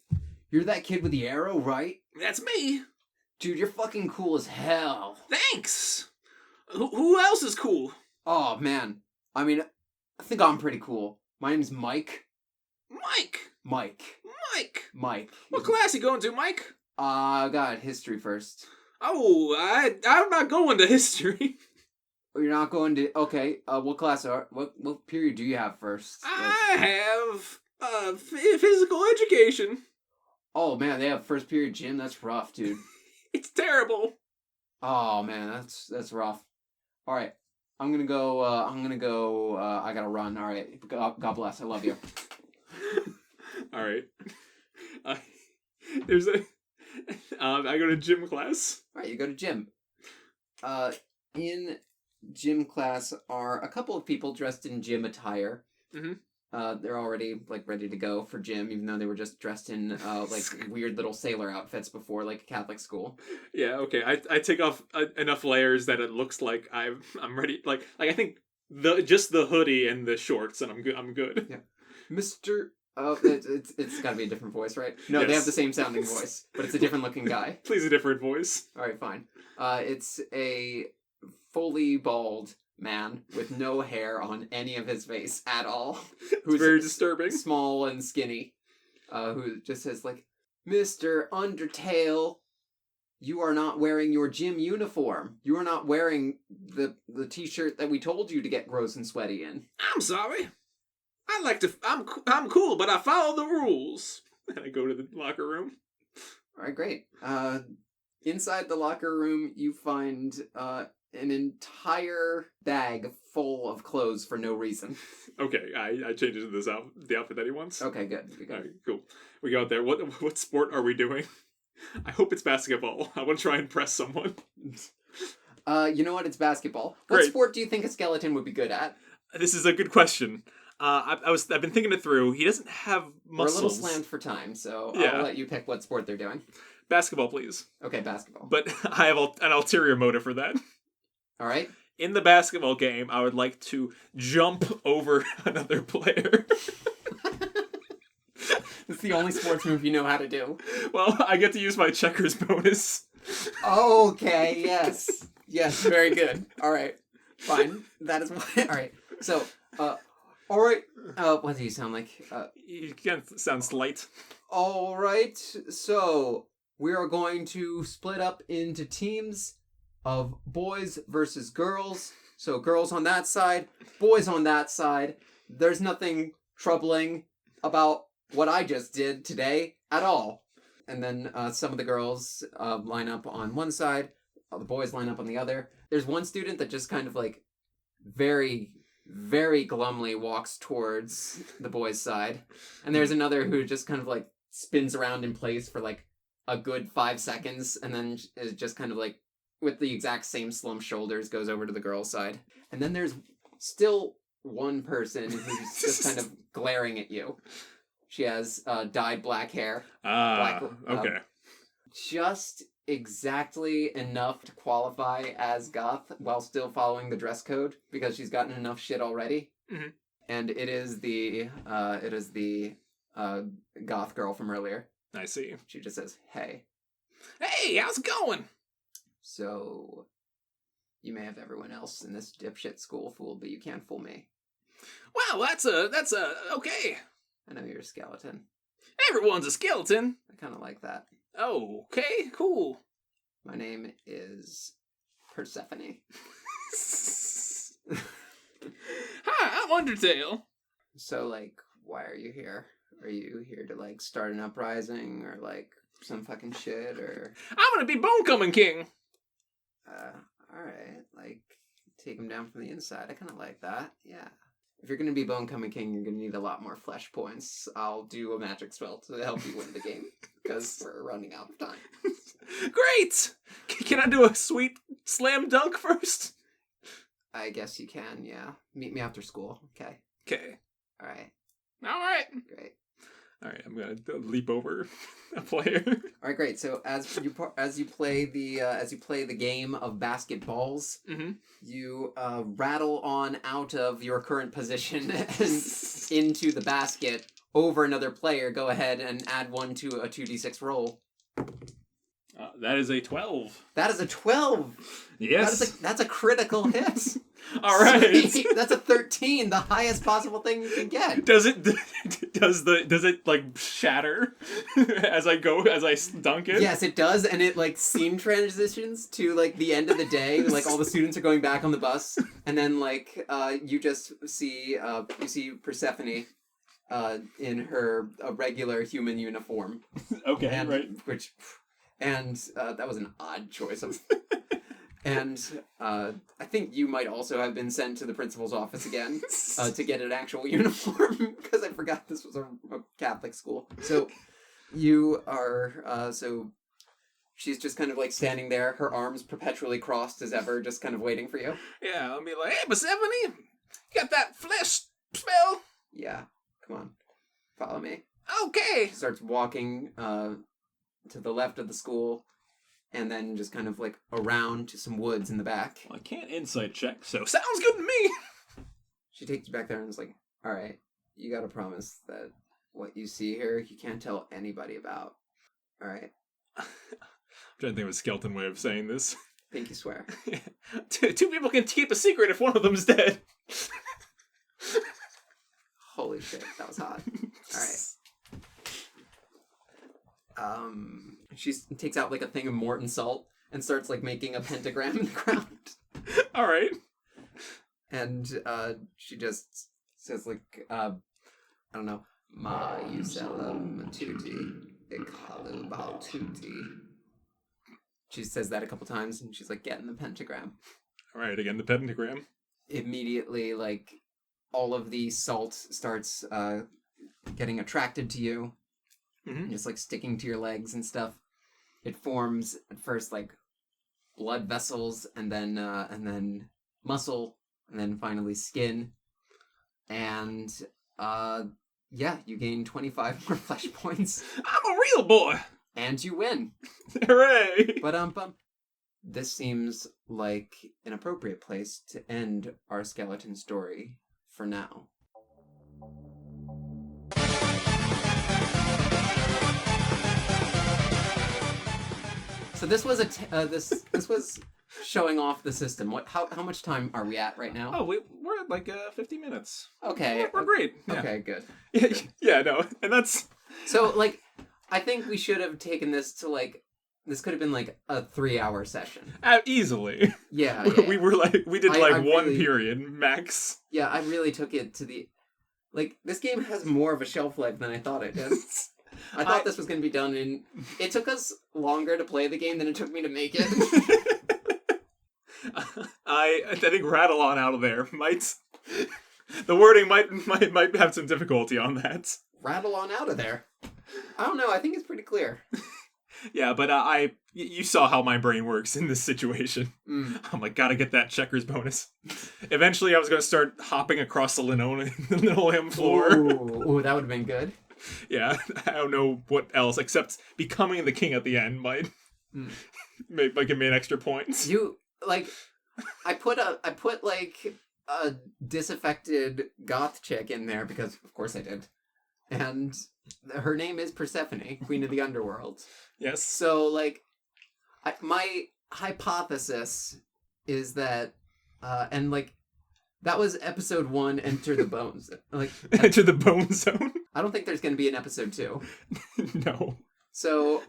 you're that kid with the arrow, right?" That's me. Dude, you're fucking cool as hell. Thanks. Who else is cool? Oh, man. I mean, I think I'm pretty cool. My name's Mike. Mike. What class you going to, Mike? I got history first. Oh, I'm not going to history. Oh, you're not going to... Okay, what class what period do you have first? I have physical education. Oh man, they have first period gym. That's rough, dude. It's terrible. Oh man, that's rough. All right, I'm gonna go. I gotta run. All right, God bless. I love you. All right. Uh, there's a. I go to gym class. All right, you go to gym. In gym class are a couple of people dressed in gym attire. Mm-hmm. They're already like ready to go for gym, even though they were just dressed in like weird little sailor outfits before, like a Catholic school. Yeah. Okay. I take off enough layers that it looks like I'm ready. Like I think just the hoodie and the shorts, and I'm good. I'm good. Yeah, Mister. Oh, it's got to be a different voice, right? No, Yes. They have the same sounding voice, but it's a different looking guy. Please, a different voice. All right, fine. It's a fully bald man with no hair on any of his face at all. Who's very disturbing. Small and skinny. Who just says like, Mr. Undertale, you are not wearing your gym uniform. You are not wearing the t-shirt that we told you to get gross and sweaty in. I'm sorry. I like to. I'm cool, but I follow the rules. And I go to the locker room. All right, great. Inside the locker room, you find an entire bag full of clothes for no reason. Okay, I change into the outfit that he wants. Okay, good. All right, cool. We go out there. What sport are we doing? I hope it's basketball. I want to try and impress someone. You know what? It's basketball. What Great. sport do you think a skeleton would be good at? This is a good question. I've been thinking it through. He doesn't have muscles. We're a little slammed for time, so Yeah. I'll let you pick what sport they're doing. Basketball, please. Okay, basketball. But I have an ulterior motive for that. All right. In the basketball game, I would like to jump over another player. It's the only sports move you know how to do. Well, I get to use my checkers bonus. Okay, yes. Yes, very good. All right. Fine. That is why. All right. So, all right. What do you sound like? You can't sound slight. All right. So, we are going to split up into teams of boys versus girls. So, girls on that side, boys on that side. There's nothing troubling about what I just did today at all. And then some of the girls line up on one side, the boys line up on the other. There's one student that just kind of like very, very glumly walks towards the boys' side. And there's another who just kind of like spins around in place for like a good 5 seconds and then is just kind of like with the exact same slumped shoulders goes over to the girls' side. And then there's still one person who's just kind of glaring at you. She has dyed black hair. Okay. Just exactly enough to qualify as goth while still following the dress code because she's gotten enough shit already. Mm-hmm. And it is the goth girl from earlier. I see. She just says, "Hey." Hey, how's it going? So, you may have everyone else in this dipshit school fooled, but you can't fool me. Wow, that's okay. I know you're a skeleton. Everyone's a skeleton. I kind of like that. Okay, cool. My name is Persephone. Hi, I'm Undertale. So, like, why are you here? Are you here to, like, start an uprising or, like, some fucking shit or... I'm gonna be Bonecoming King. Alright. Like, take him down from the inside. I kind of like that. Yeah. If you're going to be Bonecoming King, you're going to need a lot more flesh points. I'll do a magic spell to help you win the game, because we're running out of time. Great! Can I do a sweet slam dunk first? I guess you can, yeah. Meet me after school, okay? Okay. Alright. Alright. Great. Alright, I'm gonna leap over a player. Alright, great. So as you play the game of basketballs, mm-hmm. you rattle on out of your current position and into the basket over another player. Go ahead and add 1 to a 2d6 roll. That is a 12. That is a 12. Yes. That's a critical hit. All right. Sweet. That's a 13, the highest possible thing you can get. Does it like shatter as I dunk it? Yes, it does, and it like scene transitions to like the end of the day, like all the students are going back on the bus, and then like you just see Persephone in her regular human uniform. Okay, And, right. That was an odd choice. And I think you might also have been sent to the principal's office again to get an actual uniform, because I forgot this was a Catholic school. So you are, she's just kind of like standing there, her arms perpetually crossed as ever, just kind of waiting for you. Yeah, I'll be like, hey, Persephone, you got that flesh smell? Yeah, come on, follow me. Okay. She starts walking to the left of the school, and then just kind of like around to some woods in the back. Well, I can't insight check, so sounds good to me. She takes you back there and is like, all right, you gotta promise that what you see here, you can't tell anybody about. All right? I'm trying to think of a skeleton way of saying this. Pinky swear. Two people can keep a secret if one of them's dead. Holy shit, that was hot. All right. She takes out like a thing of Morton salt and starts like making a pentagram in the ground. All right. And she just says like, I don't know, Ma Yuselam Tuti Ikalu Baltuti. She says that a couple times, and she's like, get in the pentagram. All right, again, the pentagram. Immediately, like, all of the salt starts getting attracted to you, and just like sticking to your legs and stuff. It forms at first like blood vessels, and then muscle, and then finally skin. And yeah, you gain 25 more flesh points. I'm a real boy. And you win. Hooray! But this seems like an appropriate place to end our skeleton story for now. So this was this was showing off the system. How much time are we at right now? Oh, we're at like 50 minutes. Okay, We're great. Yeah. Okay, good. Yeah, no, and that's so like. I think we should have taken this to like. This could have been like a 3-hour session. Easily. Yeah. We did one really, period max. Yeah, I really took it to the. Like, this game has more of a shelf life than I thought it did. I thought this was going to be done in... It took us longer to play the game than it took me to make it. I think rattle on out of there might... The wording might have some difficulty on that. Rattle on out of there? I don't know, I think it's pretty clear. Yeah, but you saw how my brain works in this situation. I'm like, gotta get that checkers bonus. Eventually, I was gonna start hopping across the linoleum floor. Ooh, that would have been good. Yeah, I don't know what else, except becoming the king at the end might give me an extra point. You, like, I put like a disaffected goth chick in there because, of course I did. And her name is Persephone, Queen of the Underworld. Yes. So, like, my hypothesis is that, and, like, that was episode 1, Enter the Bones. Like, Enter the Bone Zone? I don't think there's going to be an episode 2. No. So,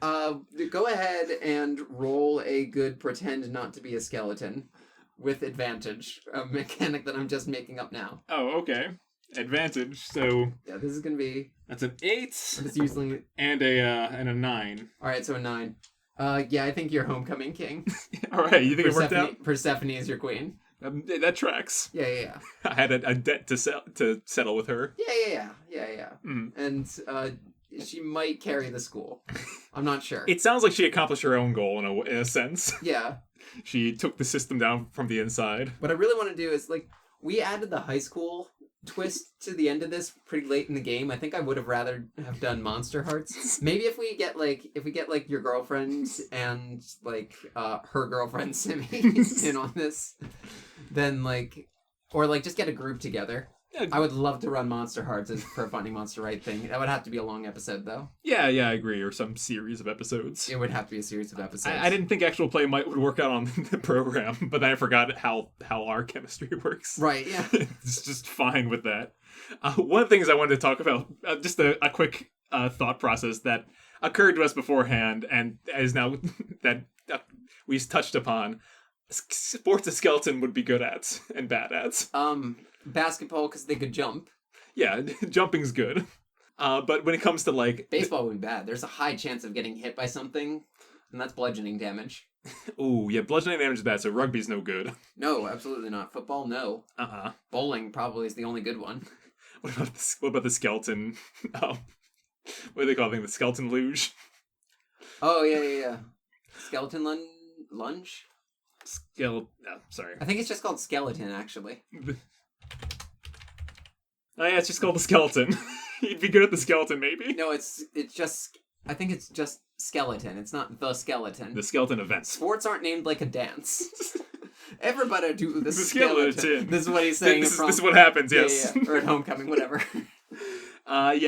go ahead and roll a good pretend not to be a skeleton with advantage, a mechanic that I'm just making up now. Oh, okay. Advantage, so... Yeah, this is going to be... That's an 8. It's usually... And a 9. Alright, so a 9. Yeah, I think you're homecoming king. Alright, you think it worked out? Persephone is your queen. That tracks. Yeah. I had a debt to settle with her. Yeah. And she might carry the school. I'm not sure. It sounds like she accomplished her own goal in a sense. Yeah. She took the system down from the inside. What I really want to do is, like, we added the high school twist to the end of this pretty late in the game. I think I would have rather have done Monster Hearts. Maybe if we get like your girlfriend and like her girlfriend Simi in on this, then like, or like just get a group together. Yeah. I would love to run Monster Hearts for a Finding Monster Right thing. That would have to be a long episode though. Yeah, I agree. Or some series of episodes. It would have to be a series of episodes. I didn't think actual play would work out on the program, but then I forgot how our chemistry works. Right, yeah. It's just fine with that. One of the things I wanted to talk about, just a quick thought process that occurred to us beforehand, and is now that we touched upon. Sports a skeleton would be good at and bad at. Basketball because they could jump. Yeah, jumping's good. But when it comes to like Baseball would be bad. There's a high chance of getting hit by something, and that's bludgeoning damage. ooh, yeah, bludgeoning damage is bad, so rugby's no good. No, absolutely not. Football, no. Bowling probably is the only good one. What about the skeleton? What do they call it? The skeleton luge? Oh, yeah. Skeleton lunge? Sorry. I think it's just called skeleton, actually. Oh yeah, it's just called the skeleton. You'd be good at the skeleton, maybe. No, it's just... I think it's just skeleton. It's not the skeleton. The skeleton events. Sports aren't named like a dance. Everybody do the skeleton. This is what he's saying. This is what happens, yes. Yeah. Or at homecoming, whatever. I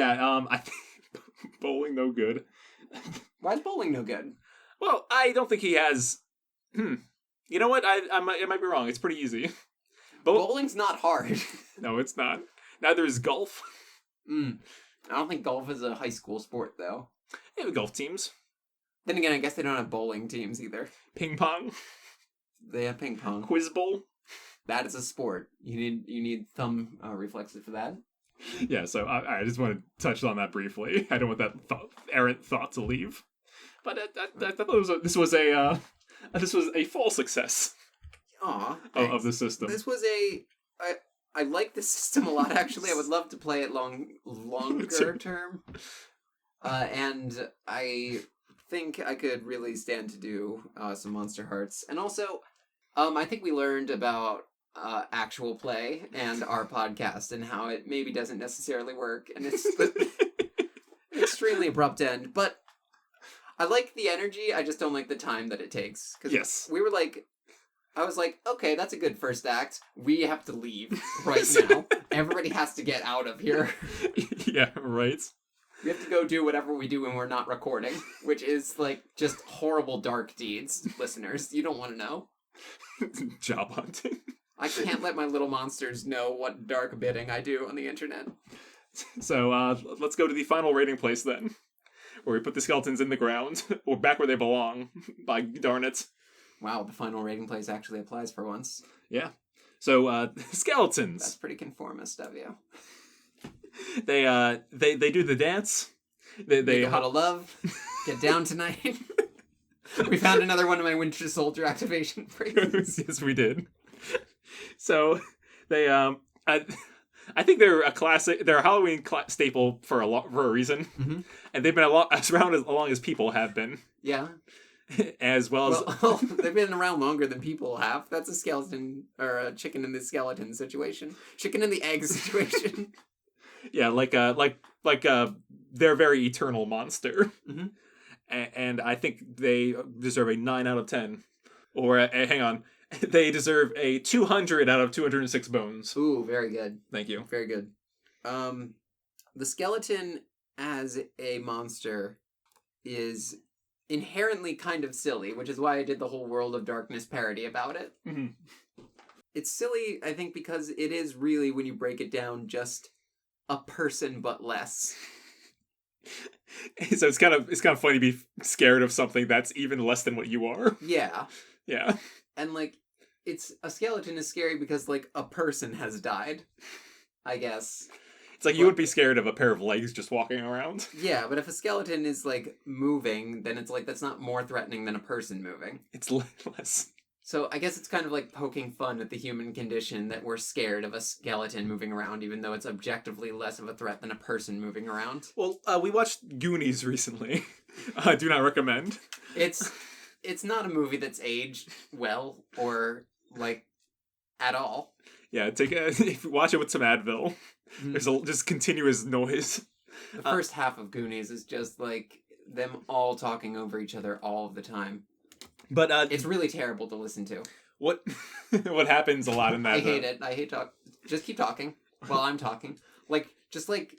think bowling no good. Why is bowling no good? Well, I don't think he has... You know what? I might be wrong. It's pretty easy. Bowling's not hard. No, it's not. Neither is golf. I don't think golf is a high school sport, though. They have golf teams. Then again, I guess they don't have bowling teams either. Ping pong. They have ping pong. Quiz bowl. That is a sport. You need thumb reflexes for that. Yeah, so I just want to touch on that briefly. I don't want that errant thought to leave. But I thought this was a full success. Of the system. This was I like this system a lot. Actually, I would love to play it longer term. And I think I could really stand to do some Monster Hearts. And also, I think we learned about actual play and our podcast and how it maybe doesn't necessarily work. And it's extremely abrupt end. But I like the energy. I just don't like the time that it takes. Yes. We were like... I was like, okay, that's a good first act. We have to leave right now. Everybody has to get out of here. Yeah, right. We have to go do whatever we do when we're not recording, which is, like, just horrible dark deeds, listeners. You don't want to know. Job hunting. I can't let my little monsters know what dark bidding I do on the internet. So, let's go to the final rating place, then. Where we put the skeletons in the ground, or back where they belong. By darn it. Wow, the final rating place actually applies for once. Yeah. So, skeletons. That's pretty conformist of you. They do the dance. They huddle love. Get down tonight. We found another one of my Winter Soldier activation phrases. Yes, we did. So, they I think they're a classic. They're a Halloween staple for a reason, and they've been around as long as people have been. Yeah. As well as they've been around longer than people have. That's a skeleton or a chicken and the skeleton situation. Chicken and the egg situation. Yeah, like they're very eternal monster, and I think they deserve a 9 out of 10, or hang on, they deserve a 200 out of 206 bones. Ooh, very good. Thank you. Very good. The skeleton as a monster is inherently kind of silly, which is why I did the whole World of Darkness parody about it. It's silly, I think, because it is really, when you break it down, just a person but less. So it's kind of funny to be scared of something that's even less than what you are. Yeah. Yeah. And like, a skeleton is scary because like a person has died, I guess. It's like you would be scared of a pair of legs just walking around. Yeah, but if a skeleton is, like, moving, then it's like, that's not more threatening than a person moving. It's less. So I guess it's kind of like poking fun at the human condition that we're scared of a skeleton moving around, even though it's objectively less of a threat than a person moving around. Well, we watched Goonies recently. Do not recommend. It's not a movie that's aged well or, like, at all. Yeah, if you watch it with some Advil. There's just continuous noise. The first half of Goonies is just like them all talking over each other all of the time. But it's really terrible to listen to. What happens a lot in that? I hate it. I hate talk. Just keep talking while I'm talking. Just like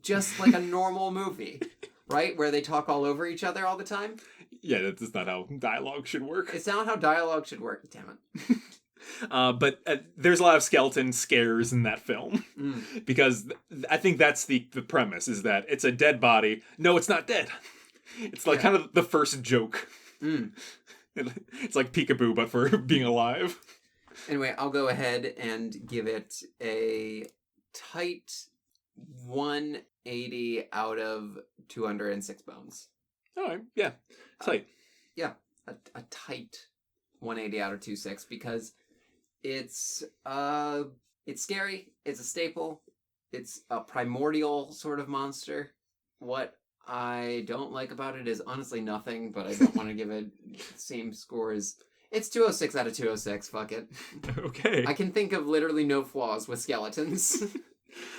a normal movie, right? Where they talk all over each other all the time. Yeah, that's not how dialogue should work. It's not how dialogue should work. Damn it. But there's a lot of skeleton scares in that film because I think that's the premise, is that it's a dead body. No, it's not dead. It's like kind of the first joke. It's like peekaboo, but for being alive. Anyway, I'll go ahead and give it a tight 180 out of 206 bones. All right, yeah, tight. Yeah, a tight 180 out of 206 because it's scary. It's a staple. It's a primordial sort of monster. What I don't like about it is honestly nothing, but I don't want to give it the same score as... It's 206 out of 206, fuck it. Okay. I can think of literally no flaws with skeletons.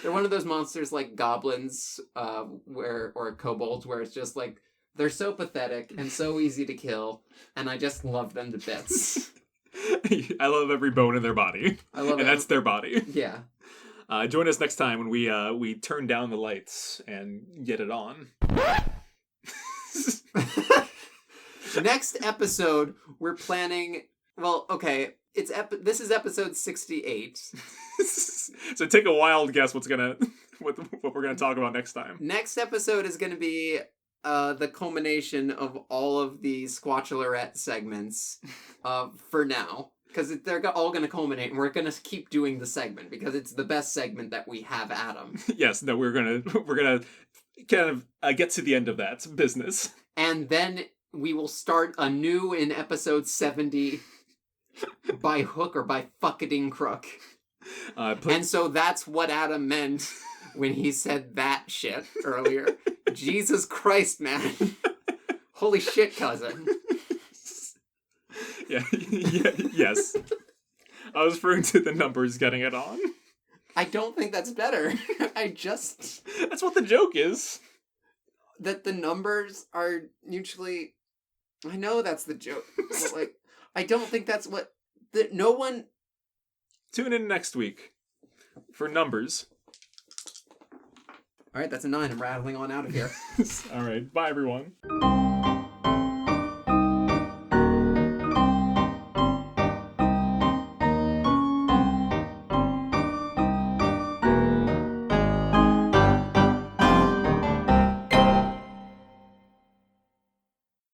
They're one of those monsters like goblins or kobolds where it's just like, they're so pathetic and so easy to kill, and I just love them to bits. I love every bone in their body. I love it. And that's their body. Yeah. Join us next time when we turn down the lights and get it on. Next episode, we're planning... Well, okay, this is episode 68. So take a wild guess what we're gonna talk about next time. Next episode is going to be the culmination of all of the Squatchelorette segments for now. Because they're all going to culminate, and we're going to keep doing the segment, because it's the best segment that we have, Adam. Yes, no, we're gonna kind of get to the end of that business. And then we will start anew in episode 70 by hook or by fucking crook. And so that's what Adam meant when he said that shit earlier. Jesus Christ, man. Holy shit, cousin. Yes. I was referring to the numbers getting it on. I don't think that's better. That's what the joke is. That the numbers are mutually... I know that's the joke. But, like, I don't think that's what... No one... Tune in next week for numbers. Alright, that's a 9. I'm rattling on out of here. Alright, bye everyone.